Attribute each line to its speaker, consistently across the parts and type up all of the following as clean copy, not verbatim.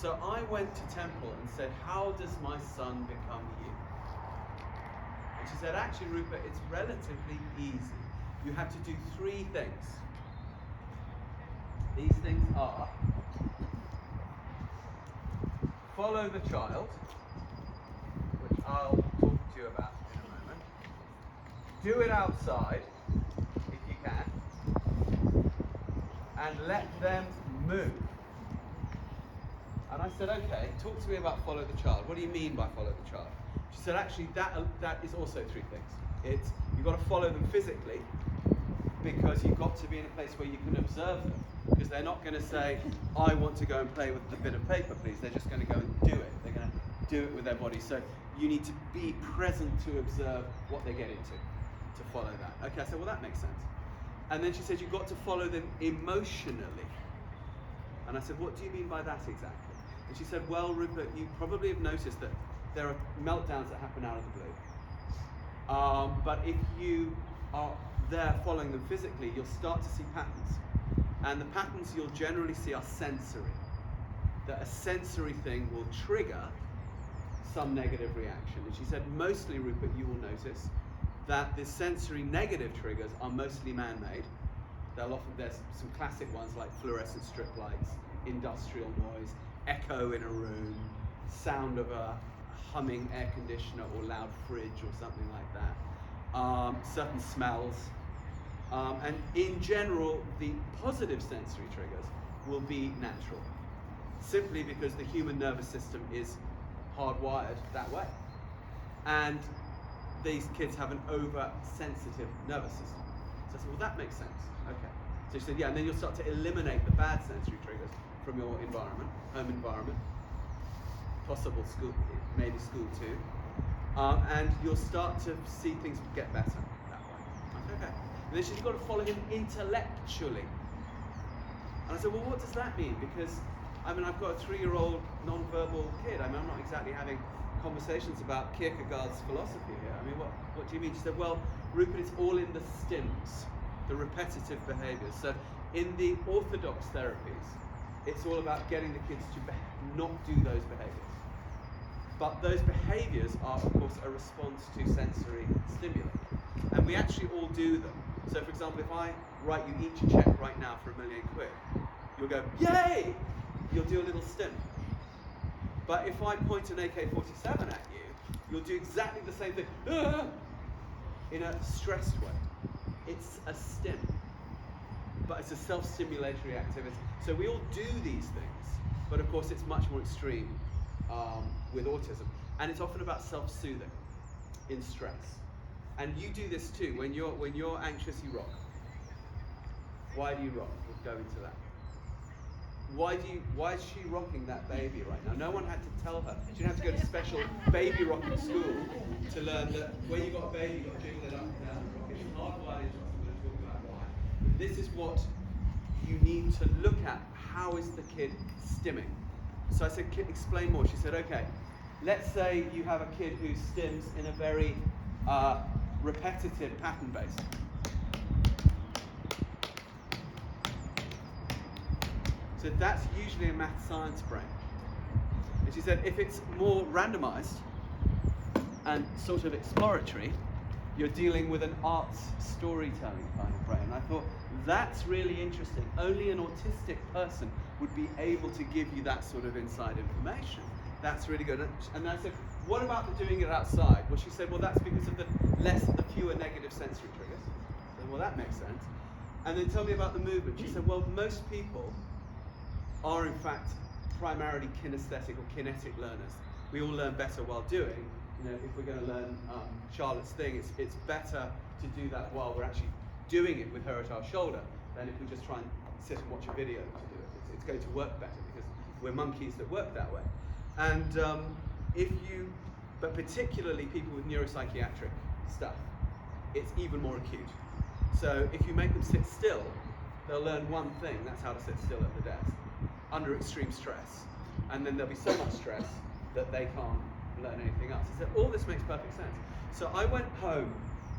Speaker 1: So I went to Temple and said, how does my son become you? And she said, actually, Rupert, it's relatively easy. You have to do 3 things. These things are: follow the child, which I'll talk to you about in a moment. Do it outside, if you can, and let them move. And I said, okay, talk to me about follow the child. What do you mean by follow the child? She said, actually, that is also 3 things. You've got to follow them physically, because you've got to be in a place where you can observe them. Because they're not going to say, I want to go and play with the bit of paper, please. They're just going to go and do it. They're going to do it with their body. So you need to be present to observe what they get into, to follow that. Okay, I said, well, that makes sense. And then she said, you've got to follow them emotionally. And I said, what do you mean by that exactly? And she said, well, Rupert, you probably have noticed that there are meltdowns that happen out of the blue. But if you are there following them physically, you'll start to see patterns. And the patterns you'll generally see are sensory. That a sensory thing will trigger some negative reaction. And she said, mostly, Rupert, you will notice that the sensory negative triggers are mostly man-made. There's some classic ones like fluorescent strip lights, industrial noise, echo in a room, sound of a humming air conditioner or loud fridge or something like that. Certain smells. And in general, the positive sensory triggers will be natural, simply because the human nervous system is hardwired that way. And these kids have an oversensitive nervous system. So I said, well, that makes sense. Okay. So she said, yeah, and then you'll start to eliminate the bad sensory triggers from your environment, home environment, possible school, maybe school too. And you'll start to see things get better that way. I said, okay. And then she said, you've got to follow him intellectually. And I said, well, what does that mean? Because, I mean, I've got a 3-year-old non-verbal kid. I mean, I'm not exactly having conversations about Kierkegaard's philosophy here. I mean, what do you mean? She said, well, Rupert, it's all in the stims, the repetitive behaviors. So in the orthodox therapies, it's all about getting the kids to not do those behaviors. But those behaviors are, of course, a response to sensory stimuli. And we actually all do them. So, for example, if I write you each a check right now for £1 million, you'll go, yay! You'll do a little stim. But if I point an AK-47 at you, you'll do exactly the same thing, in a stressed way. It's a stim, but it's a self-stimulatory activity. So we all do these things, but of course it's much more extreme with autism. And it's often about self-soothing in stress. And you do this too. When you're anxious, you rock. Why do you rock? We'll go into that. Why is she rocking that baby right now? No one had to tell her. She didn't have to go to special baby rocking school to learn that when you got a baby, you've got to jiggle it up and down and rock it. It's hardwired into us. We're going to talk about why. This is what you need to look at. How is the kid stimming? So I said, explain more. She said, okay, let's say you have a kid who stims in a very repetitive pattern base. So that's usually a math science brain. And she said, if it's more randomized and sort of exploratory, you're dealing with an arts storytelling kind of brain. And I thought, that's really interesting. Only an autistic person would be able to give you that sort of inside information. That's really good. And I said, what about the doing it outside? Well, she said, well, that's because of the fewer negative sensory triggers. I said, well, that makes sense. And then tell me about the movement. She said, well, most people are in fact primarily kinesthetic or kinetic learners. We all learn better while doing. You know, if we're going to learn Charlotte's thing, it's better to do that while we're actually doing it with her at our shoulder than if we just try and sit and watch a video to do it. It's going to work better because we're monkeys that work that way. And but particularly people with neuropsychiatric stuff, it's even more acute. So if you make them sit still, they'll learn one thing, that's how to sit still at the desk, under extreme stress. And then there'll be so much stress that they can't learn anything else. So all this makes perfect sense. So I went home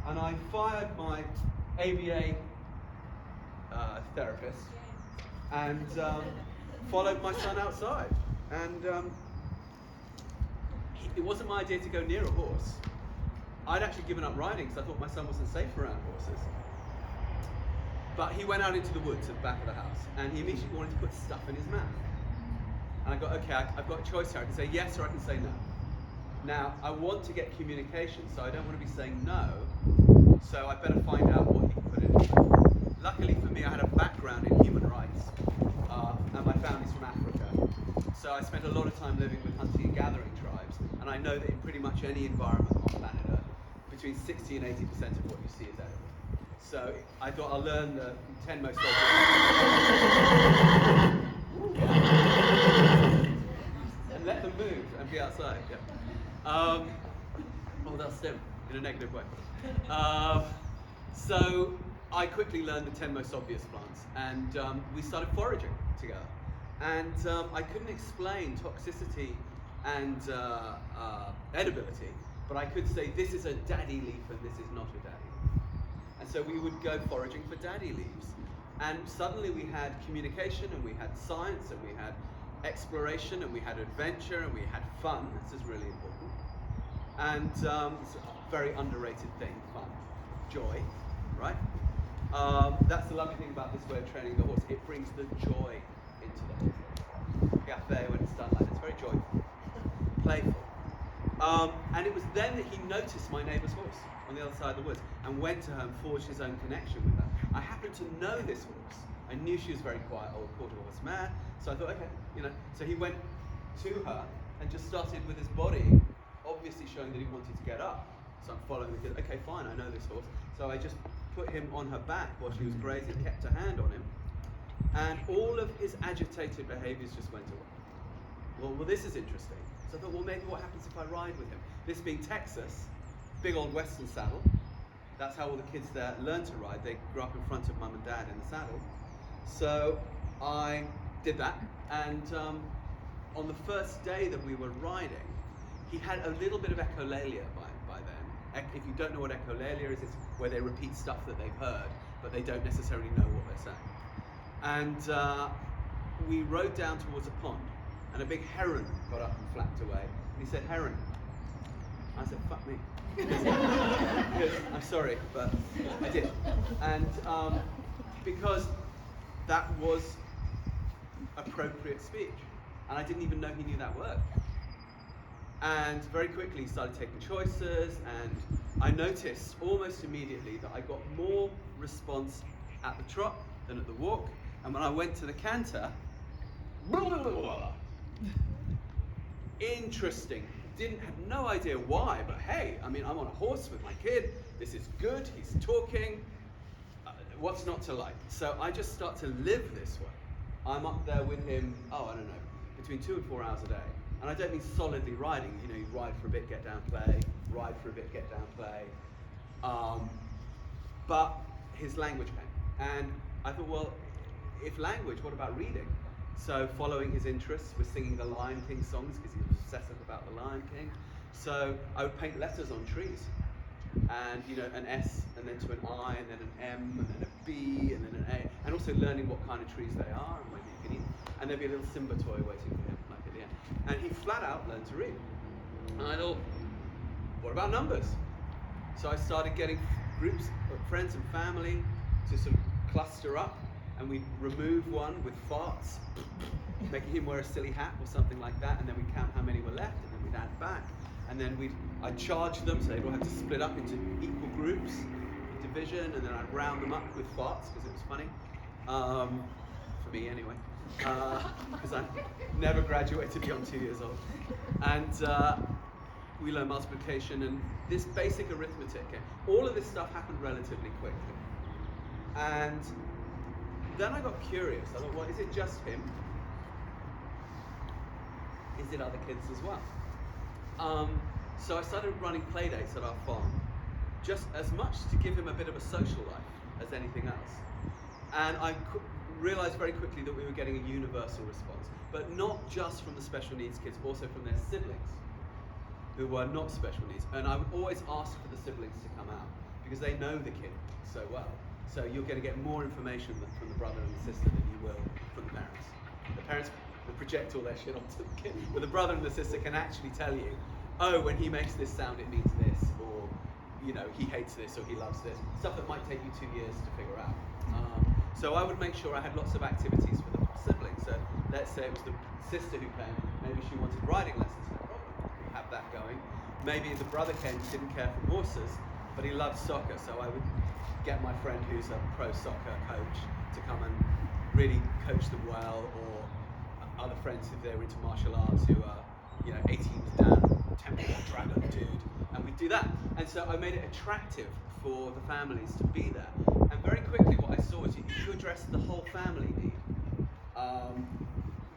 Speaker 1: and I fired my ABA therapist and followed my son outside. And it wasn't my idea to go near a horse. I'd actually given up riding because I thought my son wasn't safe around horses. But he went out into the woods at the back of the house, and he immediately wanted to put stuff in his mouth. And I got, okay, I've got a choice here. I can say yes or I can say no. Now, I want to get communication, so I don't want to be saying no, so I better find out what he can put in his mouth. Luckily for me, I had a background in human rights, and my family's from Africa. So I spent a lot of time living with hunting and gathering tribes, and I know that in pretty much any environment on planet Earth, between 60 and 80% of what you see is edible. So I thought I'll learn the 10 most obvious. And let them move and be outside. Yeah. Oh, that's them in a negative way. So I quickly learned the 10 most obvious plants, and we started foraging together. And I couldn't explain toxicity and edibility, but I could say this is a daddy leaf and this is not a daddy leaf. And so we would go foraging for daddy leaves. And suddenly we had communication, and we had science, and we had exploration, and we had adventure, and we had fun. This is really important. And it's a very underrated thing, fun. Joy, right? That's the lovely thing about this way of training the horse. It brings the joy into the horse. Café, when it's done like that, it's very joyful, playful. And it was then that he noticed my neighbour's horse on the other side of the woods and went to her and forged his own connection with her. I happened to know this horse. I knew she was very quiet, old quarter horse mare. So I thought, okay, you know. So he went to her and just started with his body, obviously showing that he wanted to get up. So I'm following the kid. Okay, fine, I know this horse. So I just put him on her back while she was grazing, kept a hand on him, and all of his agitated behaviours just went away. Well, this is interesting. So I thought, well, maybe what happens if I ride with him? This being Texas, big old Western saddle. That's how all the kids there learn to ride. They grew up in front of mum and dad in the saddle. So I did that, and on the first day that we were riding, he had a little bit of echolalia by then. If you don't know what echolalia is, it's where they repeat stuff that they've heard, but they don't necessarily know what they're saying. And we rode down towards a pond, and a big heron got up and flapped away. And he said, "Heron." I said, "Fuck me." Because I'm sorry, but I did. And because that was appropriate speech. And I didn't even know he knew that word. And very quickly he started taking choices, and I noticed almost immediately that I got more response at the trot than at the walk. And when I went to the canter, interesting. Have no idea why, but hey, I mean, I'm on a horse with my kid. This is good. He's talking. What's not to like? So I just start to live this way. I'm up there with him, I don't know, between 2 and 4 hours a day. And I don't mean solidly riding. You know, you ride for a bit, get down, play. Ride for a bit, get down, play. But his language came. And I thought, well, if language, what about reading? So following his interests, we're singing the Lion King songs because he was obsessive about the Lion King. So I would paint letters on trees, and you know, an S and then to an I and then an M and then a B and then an A, and also learning what kind of trees they are and whether you can eat. And there'd be a little Simba toy waiting for him, like at the end. And he flat out learned to read. And I thought, what about numbers? So I started getting groups of friends and family to sort of cluster up. And we'd remove one with farts, making him wear a silly hat or something like that, and then we'd count how many were left, and then we'd add back, and then I'd charge them, so they'd all have to split up into equal groups, division, and then I'd round them up with farts, because it was funny, for me anyway, because I never graduated beyond 2 years old. And we learned multiplication, and this basic arithmetic, all of this stuff happened relatively quickly. And then I got curious. I thought, well, is it just him? Is it other kids as well? So I started running play dates at our farm, just as much to give him a bit of a social life as anything else. And I realized very quickly that we were getting a universal response, but not just from the special needs kids, also from their siblings who were not special needs. And I would always ask for the siblings to come out because they know the kid so well. So you're going to get more information from the brother and the sister than you will from the parents. The parents and project all their shit onto the kid. But the brother and the sister can actually tell you, oh, when he makes this sound, it means this, or he hates this or he loves this. Stuff that might take you 2 years to figure out. So I would make sure I had lots of activities for the siblings. So let's say it was the sister who came, maybe she wanted riding lessons, no problem, have that going. Maybe the brother came, didn't care for horses, but he loved soccer, so I would get my friend who's a pro soccer coach to come and really coach them well, or other friends if they were into martial arts who are 18 down, temple dragon dude, and we'd do that. And so I made it attractive for the families to be there. And very quickly what I saw is if you address the whole family need,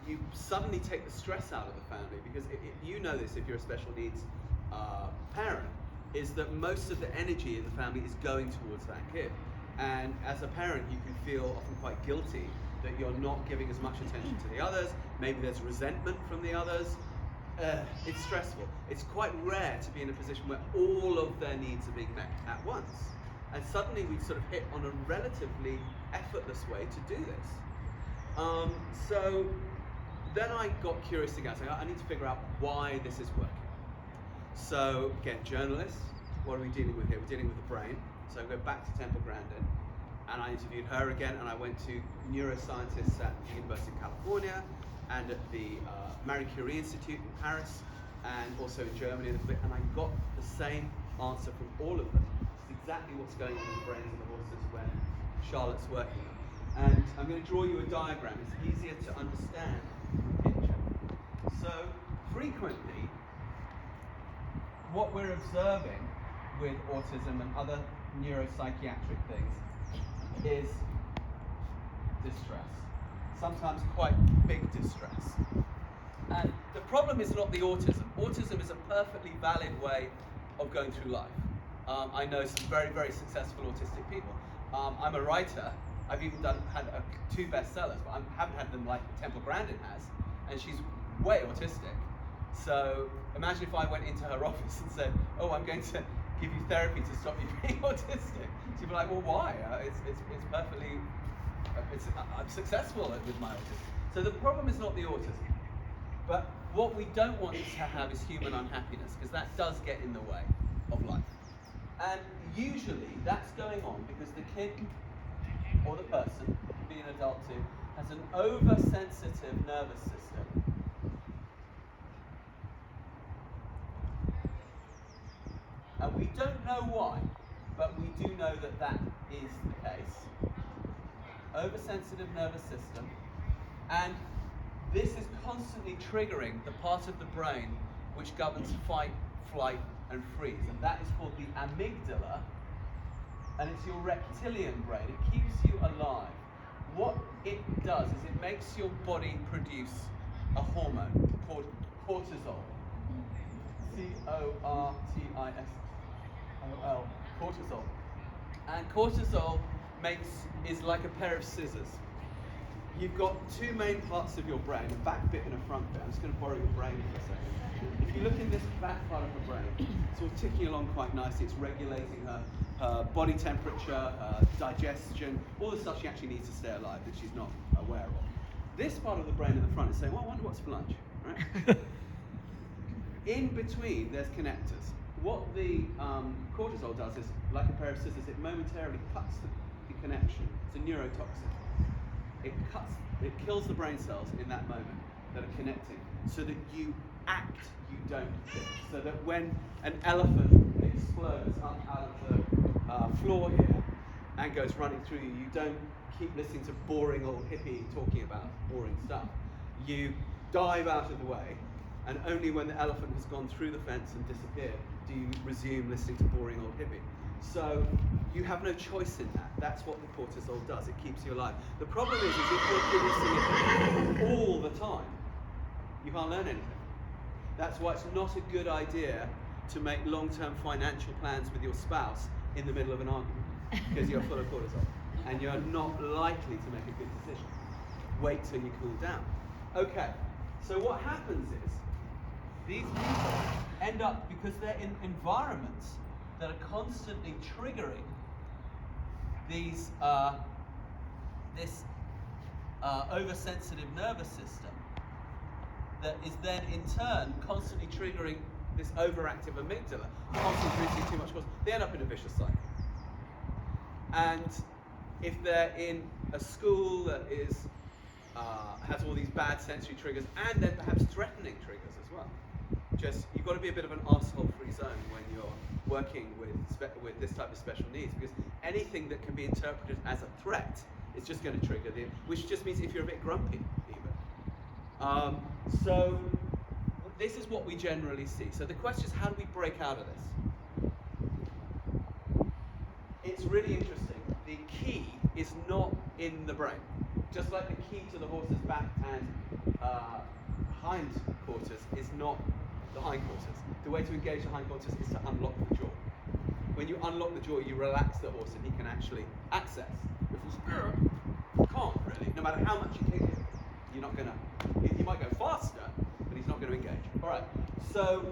Speaker 1: you suddenly take the stress out of the family, because you know this if you're a special needs parent, is that most of the energy in the family is going towards that kid. And as a parent, you can feel often quite guilty that you're not giving as much attention to the others. Maybe there's resentment from the others. It's stressful. It's quite rare to be in a position where all of their needs are being met at once. And suddenly we sort of hit on a relatively effortless way to do this. So then I got curious again. So I need to figure out why this is working. So again, journalists, what are we dealing with here? We're dealing with the brain. So I go back to Temple Grandin, and I interviewed her again, and I went to neuroscientists at the University of California and at the Marie Curie Institute in Paris, and also in Germany a little bit, and I got the same answer from all of them. It's exactly what's going on in the brains of the horses when Charlotte's working them. And I'm going to draw you a diagram. It's easier to understand the picture. So frequently, what we're observing with autism and other neuropsychiatric things is distress. Sometimes quite big distress. And the problem is not the autism. Autism is a perfectly valid way of going through life. I know some very, very successful autistic people. I'm a writer. I've even had 2 bestsellers, but I haven't had them like Temple Grandin has, and she's way autistic. So imagine if I went into her office and said, oh, I'm going to give you therapy to stop you being autistic. She'd be like, well, why? It's perfectly, I'm successful with my autism. So the problem is not the autism. But what we don't want to have is human unhappiness, because that does get in the way of life. And usually that's going on because the kid or the person, being an adult too, has an oversensitive nervous system. And we don't know why, but we do know that that is the case. Oversensitive nervous system, and this is constantly triggering the part of the brain which governs fight, flight, and freeze, and that is called the amygdala, and it's your reptilian brain. It keeps you alive. What it does is it makes your body produce a hormone called cortisol. cortisol, cortisol. And cortisol is like a pair of scissors. You've got 2 main parts of your brain, a back bit and a front bit. I'm just going to borrow your brain for a second. If you look in this back part of her brain, it's all ticking along quite nicely. It's regulating her body temperature, her digestion, all the stuff she actually needs to stay alive that she's not aware of. This part of the brain in the front is saying, well, I wonder what's for lunch, right? In between, there's connectors. What the cortisol does is, like a pair of scissors, it momentarily cuts the connection. It's a neurotoxin. It kills the brain cells in that moment that are connecting, so that you act, you don't think. So that when an elephant explodes up out of the floor here and goes running through you, you don't keep listening to boring old hippie talking about boring stuff. You dive out of the way, and only when the elephant has gone through the fence and disappeared do you resume listening to boring old hippie. So you have no choice in that. That's what the cortisol does. It keeps you alive. The problem is if you're producing it all the time, you can't learn anything. That's why it's not a good idea to make long-term financial plans with your spouse in the middle of an argument, because you're full of cortisol and you're not likely to make a good decision. Wait till you cool down. Okay, so what happens is these people end up, because they're in environments that are constantly triggering these this oversensitive nervous system, that is then in turn constantly triggering this overactive amygdala, constantly producing too much cortisol. They end up in a vicious cycle. And if they're in a school that is has all these bad sensory triggers and then perhaps threatening triggers as well, you've got to be a bit of an arsehole-free zone when you're working with this type of special needs, because anything that can be interpreted as a threat is just going to trigger which just means if you're a bit grumpy even. So this is what we generally see. So the question is, how do we break out of this? It's really interesting. The key is not in the brain. Just like the key to the horse's back and hind quarters is not the hindquarters. The way to engage the hindquarters is to unlock the jaw. When you unlock the jaw, you relax the horse and he can actually access. If you can't really, no matter how much you kick him, you're not gonna. He might go faster, but he's not going to engage. All right. So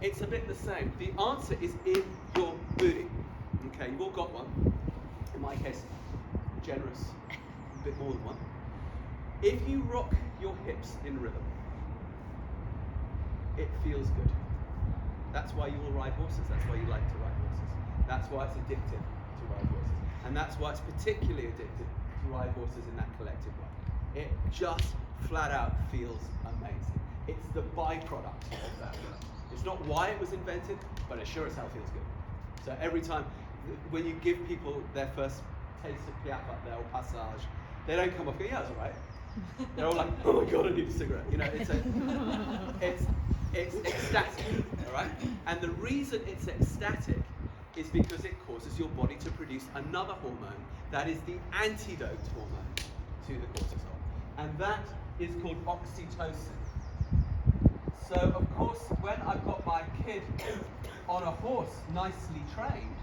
Speaker 1: it's a bit the same. The answer is in your booty. Okay, you've all got one. In my case, generous, a bit more than one. If you rock your hips in rhythm, it feels good. That's why you all ride horses. That's why you like to ride horses. That's why it's addictive to ride horses. And that's why it's particularly addictive to ride horses in that collective way. It just flat out feels amazing. It's the byproduct of that. It's not why it was invented, but it sure as hell feels good. So every time, when you give people their first taste of piaffe up there or passage, they don't come off going, yeah, that's all right. They're all like, oh my God, I need a cigarette. You know, it's ecstatic, all right? And the reason it's ecstatic is because it causes your body to produce another hormone that is the antidote hormone to the cortisol. And that is called oxytocin. So, of course, when I've got my kid on a horse nicely trained,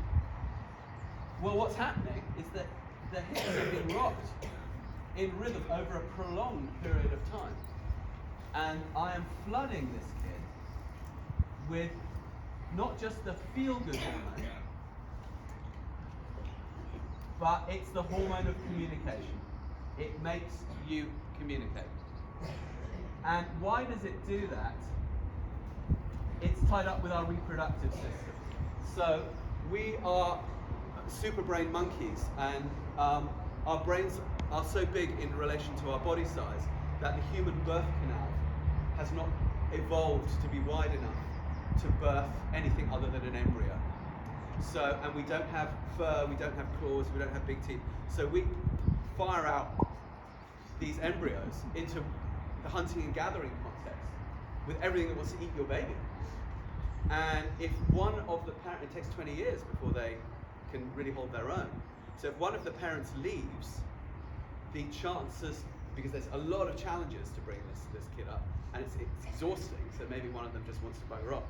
Speaker 1: well, what's happening is that the hips are being rocked in rhythm over a prolonged period of time. And I am flooding this kid with not just the feel-good hormone, but it's the hormone of communication. It makes you communicate. And why does it do that? It's tied up with our reproductive system. So we are super brain monkeys, and our brains are so big in relation to our body size that the human birth canal has not evolved to be wide enough to birth anything other than an embryo. So, and we don't have fur, we don't have claws, we don't have big teeth. So we fire out these embryos into the hunting and gathering context with everything that wants to eat your baby. And if one of the parents, it takes 20 years before they can really hold their own. So if one of the parents leaves, the chances, because there's a lot of challenges to bring this kid up, and it's exhausting, so maybe one of them just wants to bugger off.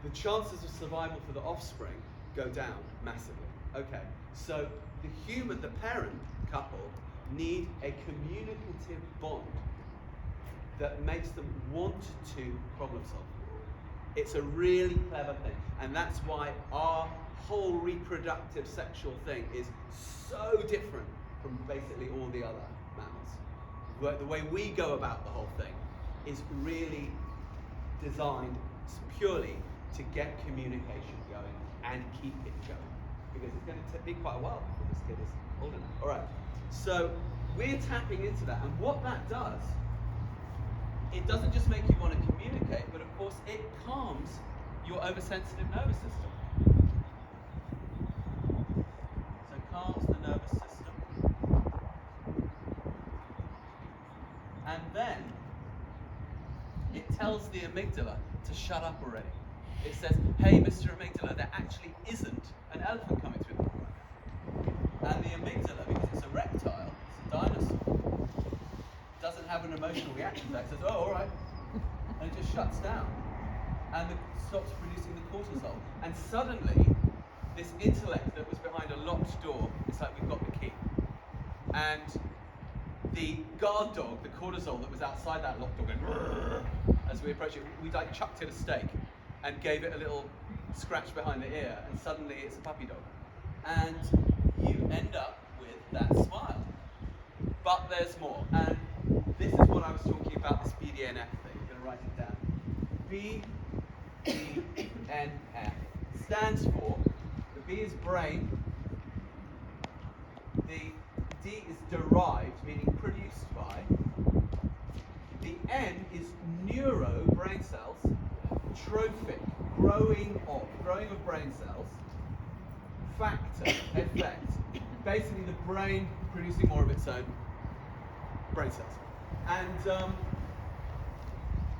Speaker 1: The chances of survival for the offspring go down massively. Okay, so the parent couple need a communicative bond that makes them want to problem solve. It's a really clever thing, and that's why our whole reproductive sexual thing is so different from basically all the other mammals. The way we go about the whole thing is really designed purely to get communication going and keep it going, because it's going to be quite a while before this kid is old enough. All right, so we're tapping into that, and what that does, it doesn't just make you want to communicate, but of course it calms your oversensitive nervous system. So it calms the nervous system. And then it tells the amygdala to shut up already. It says, hey, Mr. Amygdala, there actually isn't an elephant coming through the hall right now. And the amygdala, because it's a reptile, it's a dinosaur, doesn't have an emotional reaction to that. It says, oh, all right. And it just shuts down. And it stops producing the cortisol. And suddenly, this intellect that was behind a locked door, it's like we've got the key. And the guard dog, the cortisol that was outside that locked door going, as we approach it, we like chucked it a steak and gave it a little scratch behind the ear, and suddenly it's a puppy dog. And you end up with that smile. But there's more. And this is what I was talking about about this BDNF thing. I'm going to write it down. BDNF stands for, the B is brain, the D is derived, meaning produced by, the N is neuro, brain cells, trophic, growing of brain cells, factor, effect, basically the brain producing more of its own brain cells. And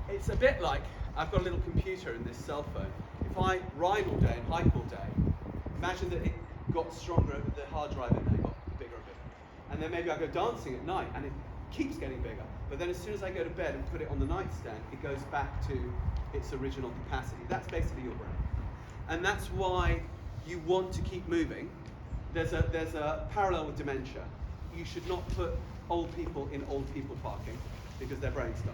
Speaker 1: it's a bit like, I've got a little computer in this cell phone. If I ride all day and hike all day, imagine that it got stronger, the hard drive in there got bigger and bigger. And then maybe I go dancing at night and it keeps getting bigger. But then as soon as I go to bed and put it on the nightstand, it goes back to its original capacity. That's basically your brain. And that's why you want to keep moving. There's a parallel with dementia. You should not put old people in old people parking because their brains die.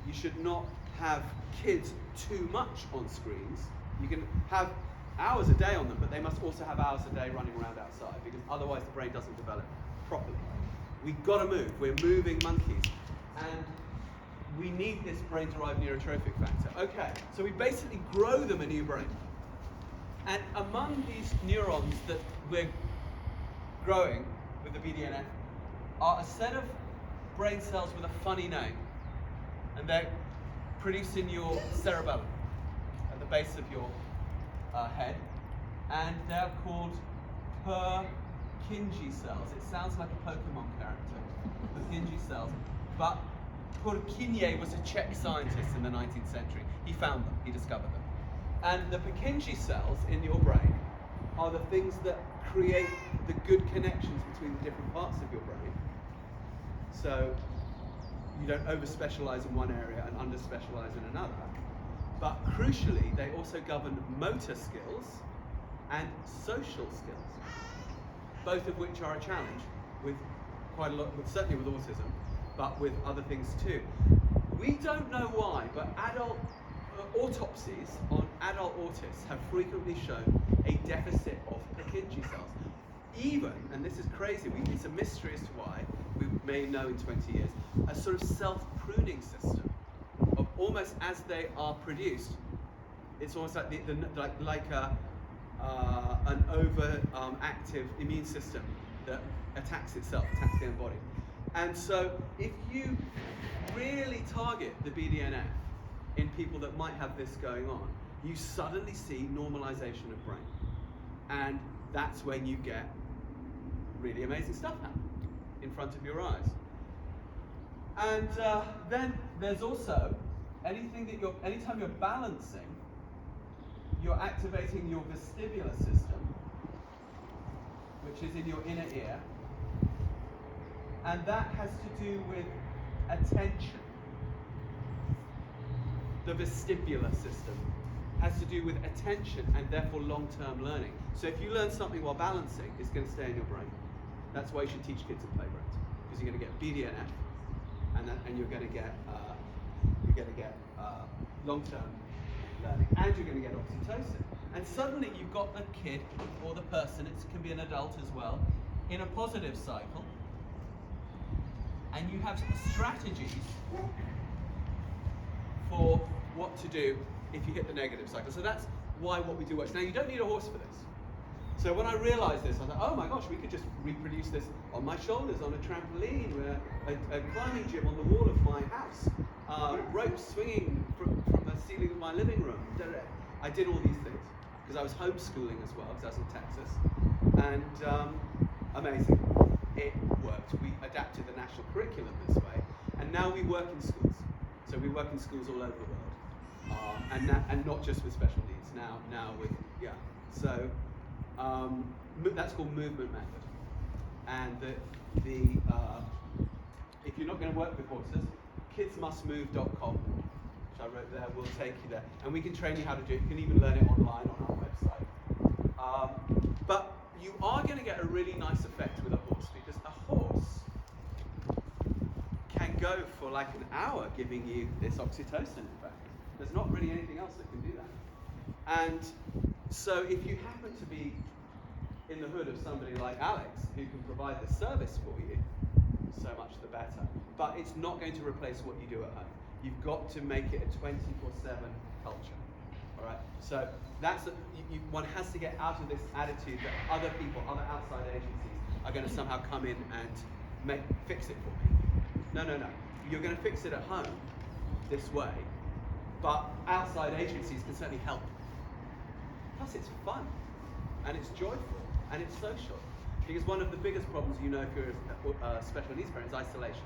Speaker 1: You should not have kids too much on screens. You can have hours a day on them, but they must also have hours a day running around outside because otherwise the brain doesn't develop properly. We've got to move. We're moving monkeys. And we need this brain-derived neurotrophic factor. Okay, so we basically grow them a new brain. And among these neurons that we're growing with the BDNF are a set of brain cells with a funny name. And they're produced in your cerebellum, at the base of your head. And they're called Purkinje cells. It sounds like a Pokemon character, Purkinje cells. But Purkinje was a Czech scientist in the 19th century. He found them, he discovered them. And the Purkinje cells in your brain are the things that create the good connections between the different parts of your brain. So you don't over-specialize in one area and under-specialize in another. But crucially, they also govern motor skills and social skills, both of which are a challenge with quite a lot, certainly with autism, but with other things too. We don't know why, but adult autopsies on adult autists have frequently shown a deficit of Purkinje cells. Even, and this is crazy, it's a mystery as to why, we may know in 20 years, a sort of self-pruning system of almost as they are produced. It's almost like an over-active immune system that attacks itself, attacks the own body. And so if you really target the BDNF in people that might have this going on, you suddenly see normalization of brain. And that's when you get really amazing stuff happen in front of your eyes. And then there's also anytime you're balancing, you're activating your vestibular system, which is in your inner ear. And that has to do with attention. The vestibular system has to do with attention and therefore long-term learning. So if you learn something while balancing, it's going to stay in your brain. That's why you should teach kids at playgrounds, because you're going to get BDNF, and you're going to get long-term learning, and you're going to get oxytocin. And suddenly you've got the kid or the person, it can be an adult as well, in a positive cycle. And you have strategies for what to do if you hit the negative cycle. So that's why what we do works. Now, you don't need a horse for this. So when I realized this, I thought, oh my gosh, we could just reproduce this on my shoulders, on a trampoline, a climbing gym on the wall of my house, ropes swinging from the ceiling of my living room. I did all these things because I was homeschooling as well, because I was in Texas. And amazing. It worked. We adapted the national curriculum this way, and now we work in schools. So we work in schools all over the world, and not just with special needs. Now with So that's called movement method. And if you're not going to work with horses, kidsmustmove.com, which I wrote there, will take you there, and we can train you how to do it. You can even learn it online on our website. But you are going to get a really nice effect with a horse, because a horse can go for like an hour giving you this oxytocin effect. There's not really anything else that can do that. And so if you happen to be in the hood of somebody like Alex, who can provide this service for you, so much the better. But it's not going to replace what you do at home. You've got to make it a 24/7 culture. All right. So that's one has to get out of this attitude that other people, other outside agencies, are going to somehow come in and fix it for me. No. You're going to fix it at home this way, but outside agencies can certainly help. Plus, it's fun, and it's joyful, and it's social. Because one of the biggest problems, if you're a special needs parent, is isolation.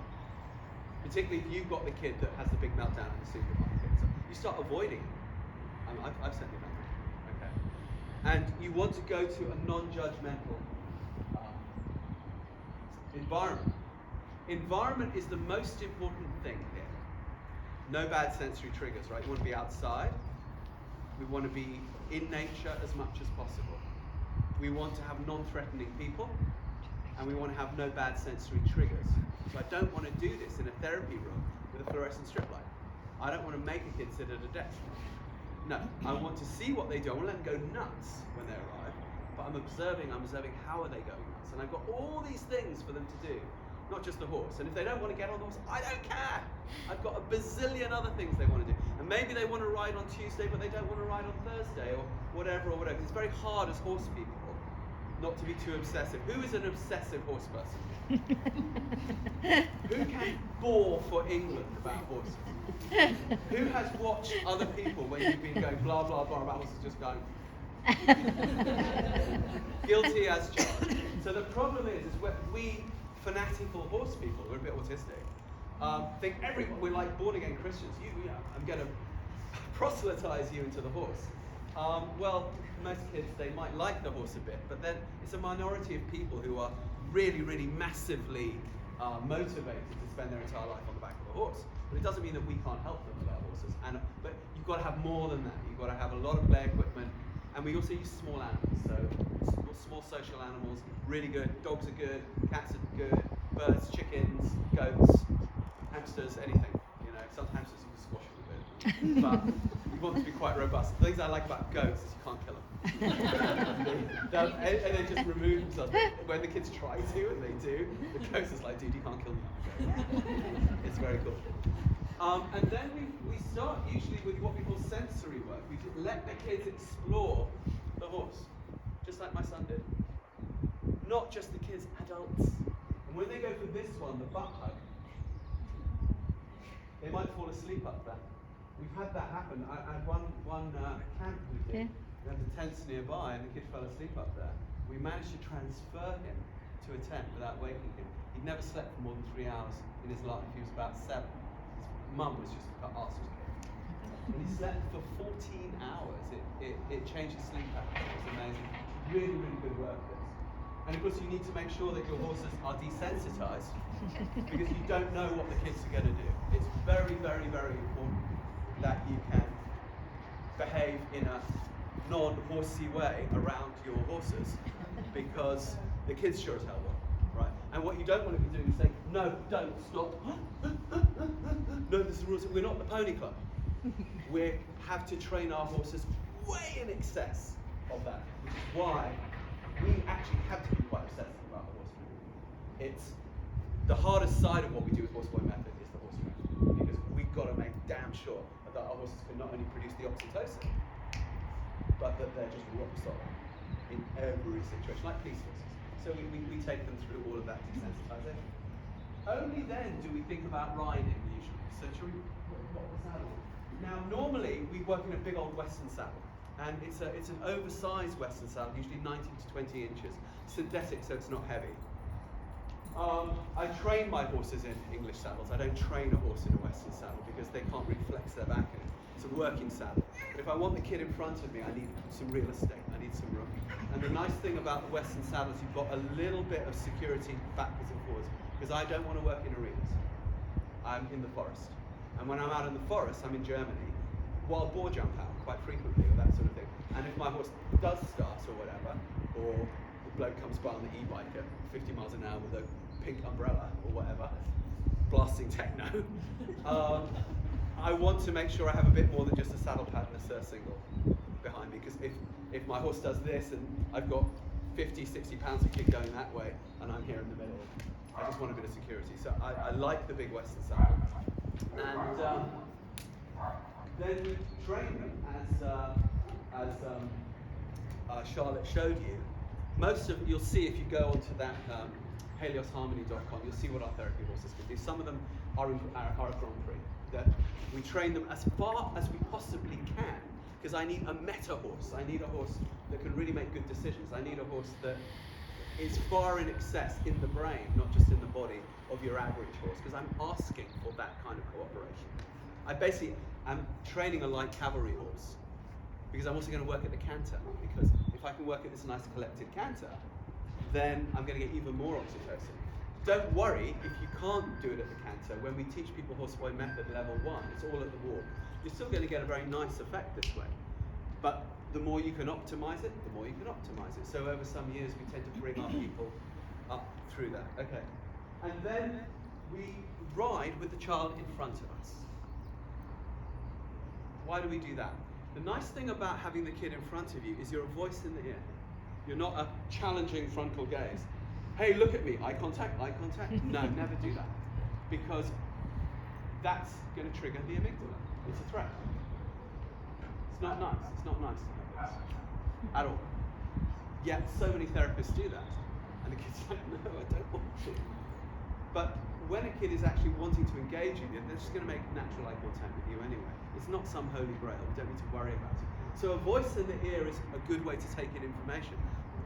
Speaker 1: Particularly if you've got the kid that has the big meltdown in the supermarket. So you start avoiding it. I've certainly done that. Okay. And you want to go to a non-judgmental environment. Environment is the most important thing here. No bad sensory triggers, right? You want to be outside. We want to be in nature as much as possible. We want to have non-threatening people, and we want to have no bad sensory triggers. So I don't want to do this in a therapy room with a fluorescent strip light. I don't want to make a kid sit at a desk. No, I want to see what they do. I want to let them go nuts when they arrive, but I'm observing how are they going nuts. And I've got all these things for them to do, not just the horse. And if they don't want to get on the horse, I don't care. I've got a bazillion other things they want to do. And maybe they want to ride on Tuesday, but they don't want to ride on Thursday or whatever. It's very hard as horse people not to be too obsessive. Who is an obsessive horse person? Who can bore for England about horses? Who has watched other people when you've been going blah blah blah about horses just going guilty as charged. So the problem is we fanatical horse people, we're a bit autistic, think we're like born again Christians. I'm going to proselytize you into the horse. Well, most kids, they might like the horse a bit, but then it's a minority of people who are really, really massively motivated to spend their entire life on the back of a horse. But it doesn't mean that we can't help them with our horses. But you've got to have more than that. You've got to have a lot of play equipment, and we also use small animals. So small social animals, really good. Dogs are good, cats are good, birds, chickens, goats, hamsters, anything. Some hamsters you can squash a bit, but you want them to be quite robust. The things I like about goats is you can't kill them. and they just remove themselves. When the kids try to, and they do, the ghost is like, dude, you can't kill me. It's very cool. And then we start usually with what we call sensory work. We just let the kids explore the horse, just like my son did. Not just the kids, adults. And when they go for this one, the butt hug, they might fall asleep up there. We've had that happen. I had one camp we did. We had the tents nearby, and the kid fell asleep up there. We managed to transfer him to a tent without waking him. He'd never slept for more than 3 hours in his life. He was about 7. His mum was just her arse was kicked. And he slept for 14 hours. It changed his sleep pattern. It was amazing. Really, really good work. And of course, you need to make sure that your horses are desensitized because you don't know what the kids are going to do. It's very, very, very important that you can behave in a non-horsey way around your horses because the kids sure as hell will, right? And what you don't want to be doing is saying, no, don't, stop. No, this is the rules. We're not the pony club. We have to train our horses way in excess of that, which is why we actually have to be quite obsessive about the horse movement. It's the hardest side of what we do with Horse Boy Method is the horse movement, because we've got to make damn sure that our horses can not only produce the oxytocin, but that they're just rock solid in every situation, like police horses. So we take them through all of that desensitization. Only then do we think about riding usually. So should we what the saddle? Now normally we work in a big old Western saddle. And it's an oversized Western saddle, usually 19 to 20 inches, synthetic, so it's not heavy. I train my horses in English saddles. I don't train a horse in a Western saddle because they can't really flex their back in it. It's a working saddle. But if I want the kid in front of me, I need some real estate. I need some room. And the nice thing about the Western saddles, you've got a little bit of security backwards and forwards, because I don't want to work in arenas. I'm in the forest. And when I'm out in the forest, I'm in Germany, wild boar jump out quite frequently, or that sort of thing. And if my horse does start or whatever, or the bloke comes by on the e-bike at 50 miles an hour with a pink umbrella or whatever, blasting techno, I want to make sure I have a bit more than just a saddle pad and a surf single behind me, because if my horse does this and I've got 50, 60 pounds of kid going that way and I'm here in the middle, I just want a bit of security. So I like the big Western saddle. And then we train them as Charlotte showed you. You'll see if you go onto that heliosharmony.com, you'll see what our therapy horses can do. Some of them are a Grand Prix. That we train them as far as we possibly can, because I need a meta horse. I need a horse that can really make good decisions. I need a horse that is far in excess in the brain, not just in the body, of your average horse, because I'm asking for that kind of cooperation. I basically am training a light cavalry horse, because I'm also going to work at the canter, because if I can work at this nice collected canter, then I'm going to get even more oxytocin. Don't worry if you can't do it at the canter. When we teach people horseboy method level 1, it's all at the walk. You're still going to get a very nice effect this way. But the more you can optimize it, the more you can optimize it. So over some years, we tend to bring our people up through that. Okay. And then we ride with the child in front of us. Why do we do that? The nice thing about having the kid in front of you is you're a voice in the ear. You're not a challenging frontal gaze. Hey, look at me, eye contact, eye contact. No, never do that. Because that's going to trigger the amygdala. It's a threat. It's not nice. It's not nice to have this at all. Yet so many therapists do that. And the kid's like, no, I don't want to. But when a kid is actually wanting to engage you, they're just going to make natural eye contact with you anyway. It's not some holy grail. We don't need to worry about it. So a voice in the ear is a good way to take in information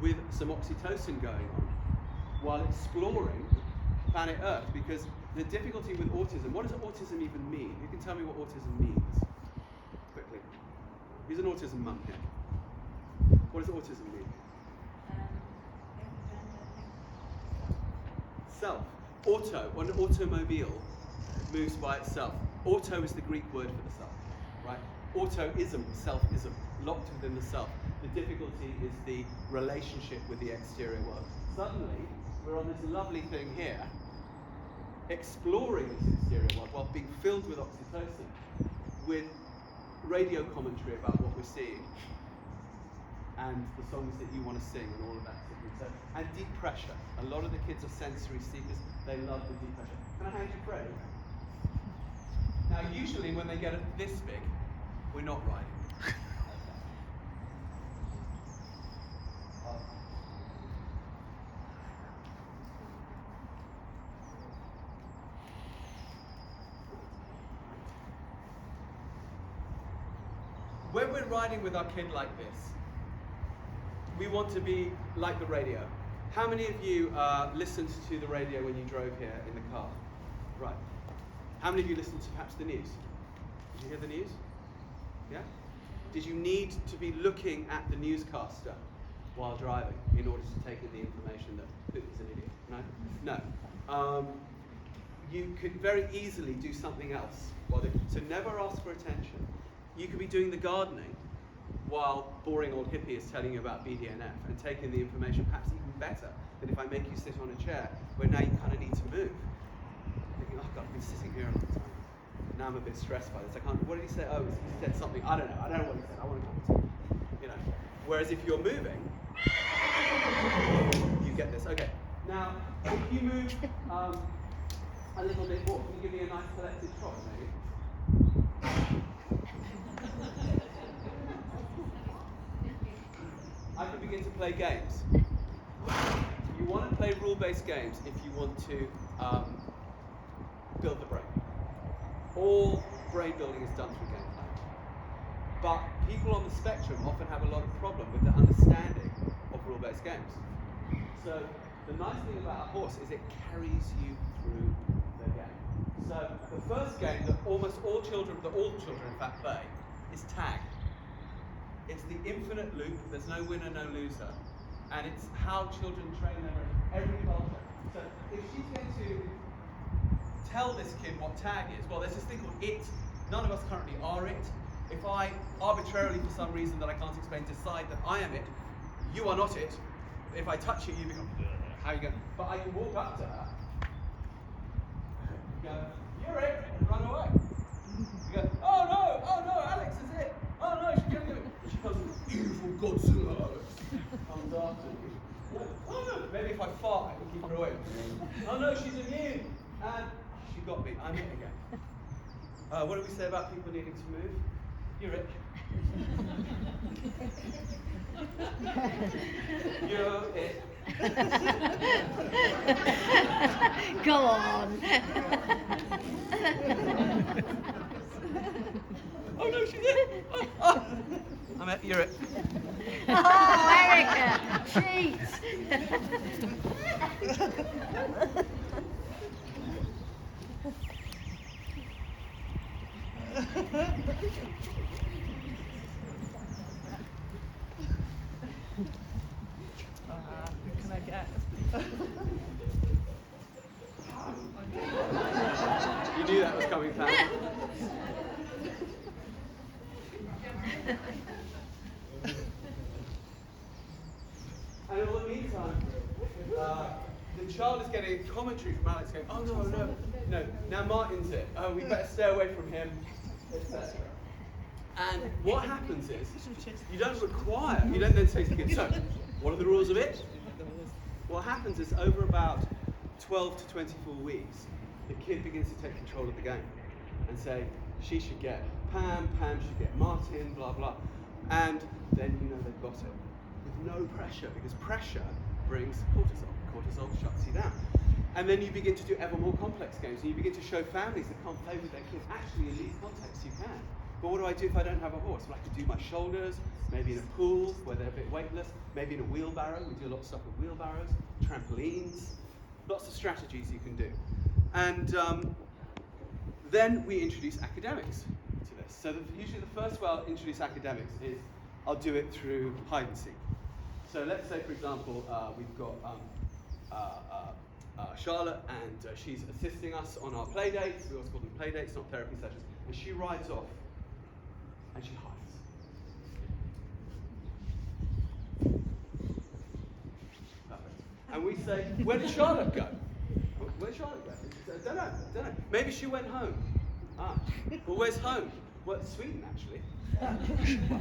Speaker 1: with some oxytocin going on while exploring planet Earth. Because the difficulty with autism, what does autism even mean? You can tell me what autism means quickly. Who's an autism mum here? What does autism mean? Self. Auto, when an automobile moves by itself. Auto is the Greek word for the self, right? Autoism, selfism, locked within the self. The difficulty is the relationship with the exterior world. Suddenly, we're on this lovely thing here, exploring this exterior world while being filled with oxytocin, with radio commentary about what we're seeing, and the songs that you want to sing and all of that sort of thing. So, and deep pressure. A lot of the kids are sensory seekers. They love the deep pressure. Can I hand you Freddie? Now, usually when they get this big, we're not riding. When we're riding with our kid like this, we want to be like the radio. How many of you listened to the radio when you drove here in the car? Right. How many of you listened to perhaps the news? Did you hear the news? Yeah? Did you need to be looking at the newscaster while driving in order to take in the information that Putin's an idiot? No? No. You could very easily do something else. So never ask for attention. You could be doing the gardening while boring old hippie is telling you about BDNF and taking the information perhaps even better than if I make you sit on a chair where now you kind of need to move. Thinking, oh God, I've been sitting here a long time. Now I'm a bit stressed by this. I can't, what did he say? Oh, he said something. I don't know what he said. I want to talk to him. You know. Whereas if you're moving, you get this. Okay. Now, if you move a little bit more, can you give me a nice collected trot, maybe? I can begin to play games. You want to play rule-based games if you want to build the brain. All brain building is done through gameplay. But people on the spectrum often have a lot of problem with the understanding of rule-based games. So the nice thing about a horse is it carries you through the game. So the first game that all children in fact play is tag. It's the infinite loop, there's no winner, no loser. And it's how children train every culture. So if she's going to tell this kid what tag is, well, there's this thing called it. None of us currently are it. If I arbitrarily, for some reason that I can't explain, decide that I am it, you are not it. If I touch you, you become, how you go? But I can walk up to her, go, you're it, and run away. You go, oh no, Alex is it. Oh no, she's going to do it. She goes, evil Godzilla comes after me. Oh no, maybe if I fart, I can keep her away. Oh no, she's immune. And she got me. I'm it again. What do we say about people needing to move? You're it. You're it.
Speaker 2: Go on.
Speaker 1: Oh no, she's it. Oh. I'm it. You're it.
Speaker 2: Oh, Erica, cheat.
Speaker 3: Who can I get?
Speaker 1: You knew that was coming, Pam. And in the meantime, the child is getting commentary from Alex going, oh no, now Martin's it. Oh, we better stay away from him, etc. And what happens is, you don't then say to the kid, so, what are the rules of it? What happens is, over about 12 to 24 weeks, the kid begins to take control of the game and say, she should get Pam should get Martin, blah, blah. And then you know they've got it. With no pressure, because pressure brings cortisol. Cortisol shuts you down. And then you begin to do ever more complex games, and you begin to show families that can't play with their kids. Actually, in these contexts, you can. But what do I do if I don't have a horse? Well, I can do my shoulders, maybe in a pool where they're a bit weightless, maybe in a wheelbarrow. We do a lot of stuff with wheelbarrows, trampolines, lots of strategies you can do. And then we introduce academics to this. So usually the first way I'll introduce academics is I'll do it through hide and seek. So let's say, for example, we've got Charlotte, and she's assisting us on our play dates. We also call them play dates, not therapy sessions. And she rides off, and she hides. Perfect. And we say, where did Charlotte go? Where did Charlotte go? I don't know. Maybe she went home. Well, where's home? Well, it's Sweden, actually. Well,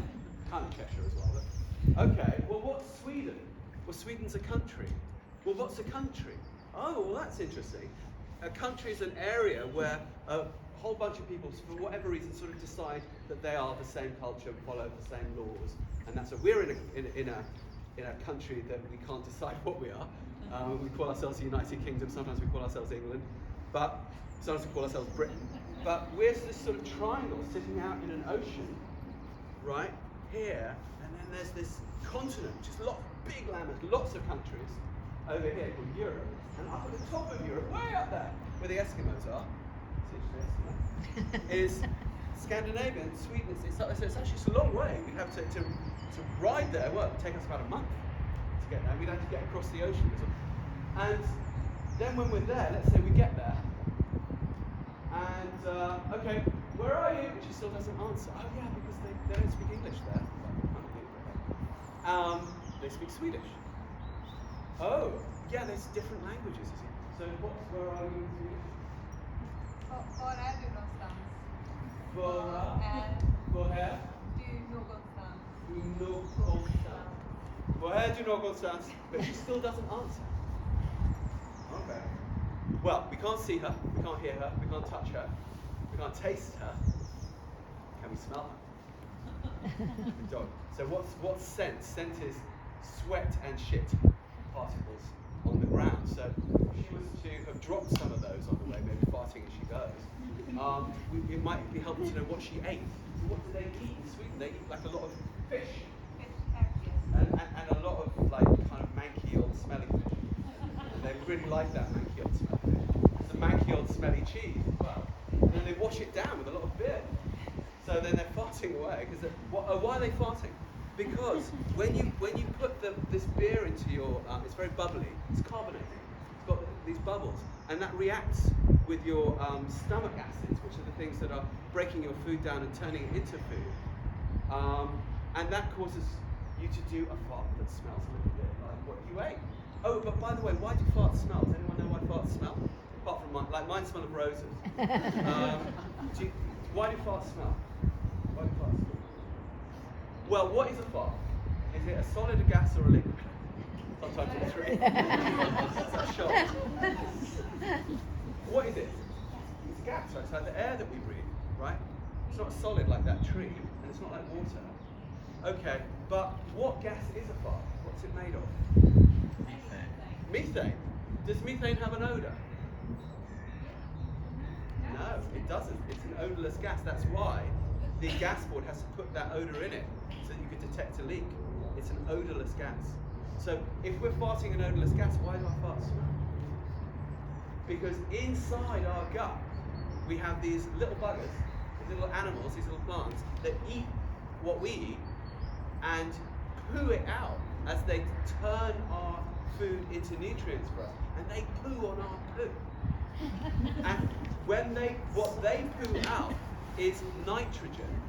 Speaker 1: kind of Cheshire as well. But, okay, well, what's Sweden? Well, Sweden's a country. Well, what's a country? Oh, well, that's interesting. A country is an area where a whole bunch of people, for whatever reason, sort of decide that they are the same culture, follow the same laws, and that's what we're in a country that we can't decide what we are. We call ourselves the United Kingdom. Sometimes we call ourselves England, but sometimes we call ourselves Britain. But we're this sort of triangle sitting out in an ocean, right here, and then there's this continent, which is big landmass, lots of countries over here called Europe, and up at the top of Europe, way up there, where the Eskimos are, is Scandinavia and Sweden. It's actually a long way. We'd have to ride there. Well, it would take us about a month to get there. We'd have to get across the ocean as well. And then when we're there, let's say we get there, and okay, where are you? And she still doesn't answer. Oh yeah, because they don't speak English there. They speak Swedish. Oh, yeah, there's different languages. So where are you in Swedish?
Speaker 4: Var är du någonstans?
Speaker 1: Var är
Speaker 4: du någonstans?
Speaker 1: Var är du någonstans? But she still doesn't answer. Okay. Well, we can't see her, we can't hear her, we can't touch her, we can't taste her. Can we smell her? We don't. So what's scent? Scent is sweat and shit particles on the ground. So if she was to have dropped some of those on the way, maybe farting as she goes, it might be helpful to know what she ate. What do they eat in Sweden? They eat like a lot of fish. And a lot of like kind of manky old smelly fish. And they really like that manky old smelly fish. It's a manky old smelly cheese as well. And then they wash it down with a lot of beer. So then they're farting away. Why are they farting? Because when you put this beer into your, it's very bubbly, it's carbonated, it's got these bubbles, and that reacts with your stomach acids, which are the things that are breaking your food down and turning it into food. And that causes you to do a fart that smells a little bit like what you ate. Oh, but by the way, why do farts smell? Does anyone know why farts smell? Apart from mine smell of roses. Why do farts smell? Why do farts smell? Well, what is a fart? Is it a solid, a gas, or a liquid? Sometimes it's 3. That's a shock. What is it? It's gas, right? It's like the air that we breathe, right? It's not solid like that tree, and it's not like water. Okay, but what gas is a fart? What's it made of? Methane. Does methane have an odour? No, it doesn't. It's an odourless gas. That's why the gas board has to put that odour in it so that you can detect a leak. It's an odourless gas. So if we're farting an odourless gas, why do our farts smell? Because inside our gut, we have these little buggers, these little animals, these little plants that eat what we eat and poo it out as they turn our food into nutrients for us. And they poo on our poo. And what they poo out is nitrogen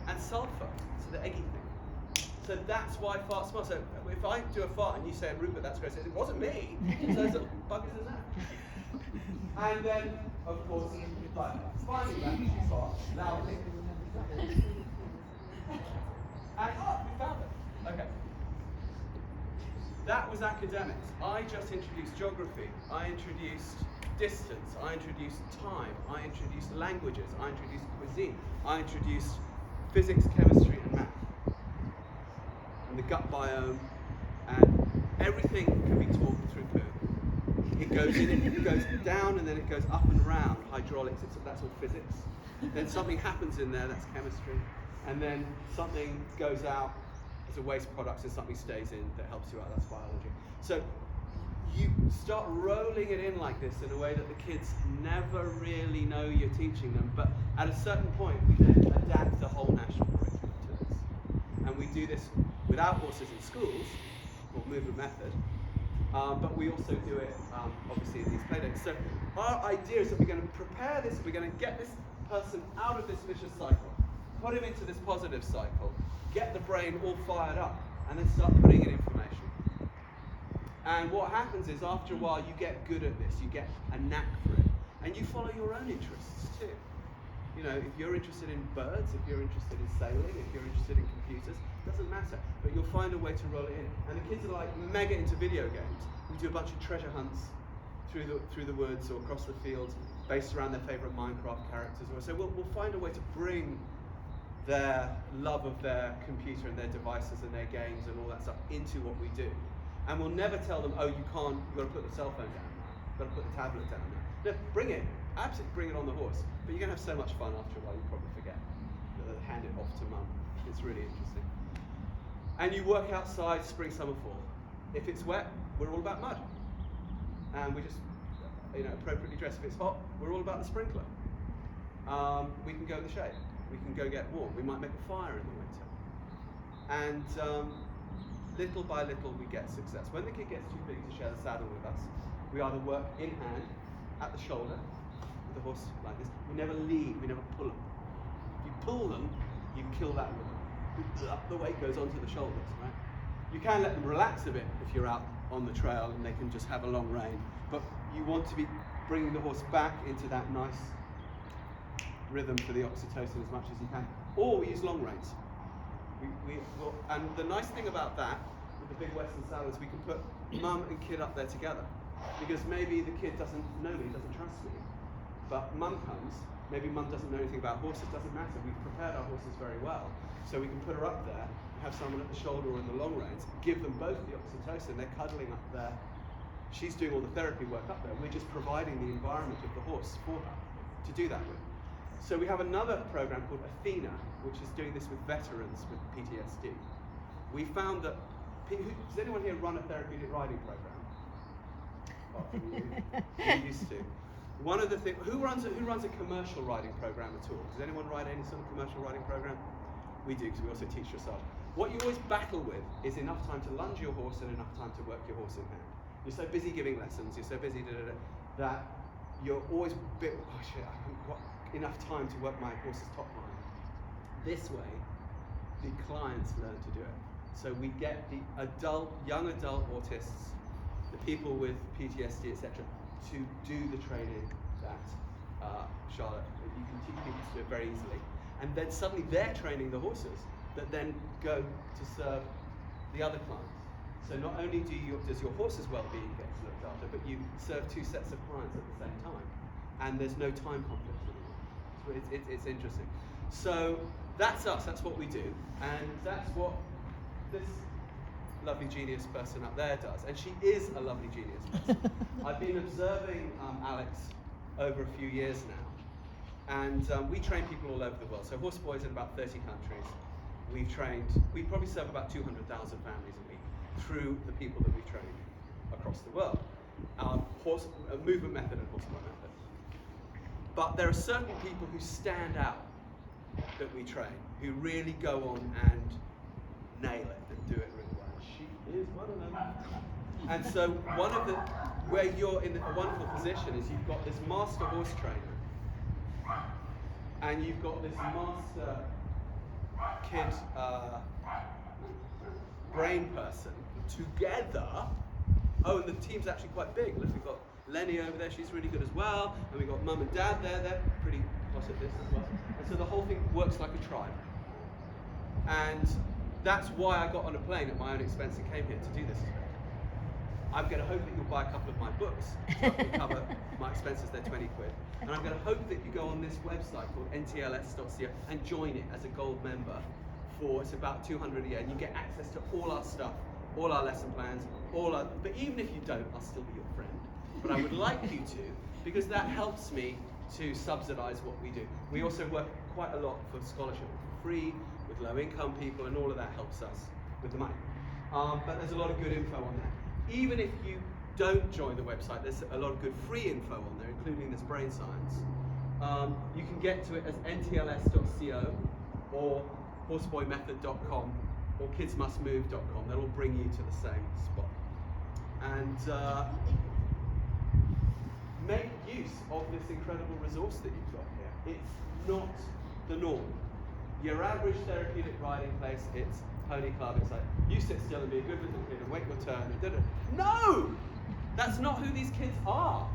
Speaker 1: and sulfur, so the eggy thing. So that's why farts smell. So if I do a fart and you say, Rupert, that's gross, it wasn't me. It's those little buggers in there. And then, of course, like, finding that you fart loudly. And we found it. Okay. That was academics. I just introduced geography. I introduced distance. I introduced time. I introduced languages. I introduced cuisine. I introduced physics, chemistry, and math. And the gut biome, and everything can be taught through poo. It goes in, it goes down, and then it goes up and round. Hydraulics, that's all physics. Then something happens in there, that's chemistry. And then something goes out as a waste product, and something stays in that helps you out, that's biology. So you start rolling it in like this in a way that the kids never really know you're teaching them, but at a certain point we then adapt the whole national curriculum to this. And we do this without horses in schools, or movement method, but we also do it obviously in these playdates. So our idea is that we're going to prepare this, we're going to get this person out of this vicious cycle, put him into this positive cycle, get the brain all fired up, and then start putting in information. And what happens is, after a while, you get good at this, you get a knack for it, and you follow your own interests too. You know, if you're interested in birds, if you're interested in sailing, if you're interested in computers, doesn't matter, but you'll find a way to roll it in. And the kids are like mega into video games. We do a bunch of treasure hunts through the woods or across the fields based around their favorite Minecraft characters. So we'll find a way to bring their love of their computer and their devices and their games and all that stuff into what we do. And we'll never tell them, oh, you've got to put the cell phone down now, you've got to put the tablet down now. No, bring it, absolutely bring it on the horse. But you're going to have so much fun after a while, you'll probably forget. Hand it off to mum. It's really interesting. And you work outside spring, summer, fall. If it's wet, we're all about mud. And we just, appropriately dress. If it's hot, we're all about the sprinkler. We can go in the shade. We can go get warm. We might make a fire in the winter. And little by little, we get success. When the kid gets too big to share the saddle with us, we either work in hand, at the shoulder, with the horse like this. We never lead, we never pull them. If you pull them, you kill that rhythm. The weight goes onto the shoulders, right? You can let them relax a bit if you're out on the trail and they can just have a long rein, but you want to be bringing the horse back into that nice rhythm for the oxytocin as much as you can. Or we use long reins. And the nice thing about that, with the big Western saddle, is we can put mum and kid up there together. Because maybe the kid doesn't know me, doesn't trust me, but mum comes, maybe mum doesn't know anything about horses, doesn't matter, we've prepared our horses very well. So we can put her up there, have someone at the shoulder or in the long reins, give them both the oxytocin, they're cuddling up there, she's doing all the therapy work up there, we're just providing the environment of the horse for her to do that with. So we have another program called Athena, which is doing this with veterans with PTSD. We found that, does anyone here run a therapeutic riding program? You used to. One of the things, who runs a commercial riding program at all? Does anyone ride any sort of commercial riding program? We do, because we also teach dressage. What you always battle with is enough time to lunge your horse and enough time to work your horse in hand. You're so busy giving lessons, you're so busy that you're always a bit, oh shit, I haven't got enough time to work my horse's top line. This way, the clients learn to do it. So we get the young adult autists, the people with PTSD, etc., to do the training that Charlotte, you can teach people to do it very easily. And then suddenly they're training the horses that then go to serve the other clients. So not only does your horse's well-being get looked after, but you serve 2 sets of clients at the same time, and there's no time conflict anymore. So it's interesting. So that's us. That's what we do, and that's what this lovely genius person up there does. And she is a lovely genius person. I've been observing Alex over a few years now, and we train people all over the world. So Horse Boys in about 30 countries. We probably serve about 200,000 families a week through the people that we've trained across the world. Movement method and horsepower method. But there are certain people who stand out that we train, who really go on and nail it and do it really well. She is one of them. And so where you're in a wonderful position is you've got this master horse trainer, and you've got this master kid brain person together. Oh, and the team's actually quite big. Look, we've got Lenny over there, she's really good as well, and we've got Mum and Dad there, they're pretty hot at this as well. And so the whole thing works like a tribe. And that's why I got on a plane at my own expense and came here to do this. I'm going to hope that you'll buy a couple of my books, so I can cover my expenses, they're 20 quid. And I'm going to hope that you go on this website called ntls.co and join it as a gold member for, it's about 200 a year, and you get access to all our stuff, all our lesson plans, but even if you don't, I'll still be your friend. But I would like you to, because that helps me to subsidize what we do. We also work quite a lot for scholarship for free, with low income people, and all of that helps us with the money. But there's a lot of good info on there. Even if you don't join the website, there's a lot of good free info on there, including this brain science. You can get to it as ntls.co or horseboymethod.com or kidsmustmove.com. They'll all bring you to the same spot. And make use of this incredible resource that you've got here. It's not the norm. Your average therapeutic riding place, it's pony club, it's like, you sit still and be a good little kid and wait your turn and da-da. No! That's not who these kids are.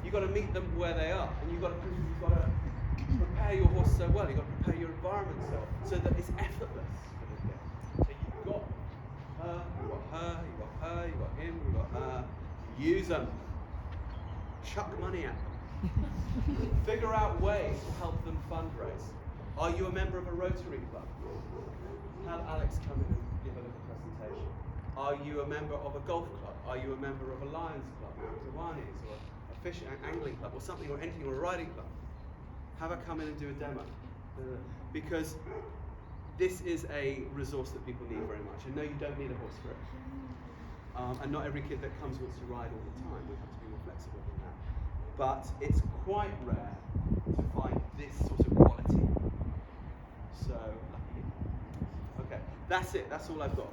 Speaker 1: You've got to meet them where they are, and you've got to prepare your horse so well, you've got to prepare your environment so that it's effortless for the kid. So you've got her, you've got her, you've got her, you've got him, you've got her. Use them. Chuck money at them. Figure out ways to help them fundraise. Are you a member of a Rotary Club? Have Alex come in and give a little presentation. Are you a member of a golf club? Are you a member of a Lions Club, or a Kiwanis, or a fishing and angling club, or something, or anything, or a riding club? Have her come in and do a demo. Because this is a resource that people need very much. And no, you don't need a horse for it. And not every kid that comes wants to ride all the time. We have to be more flexible than that. But it's quite rare to find this sort of quality. So, lucky you. Okay, that's it. That's all I've got.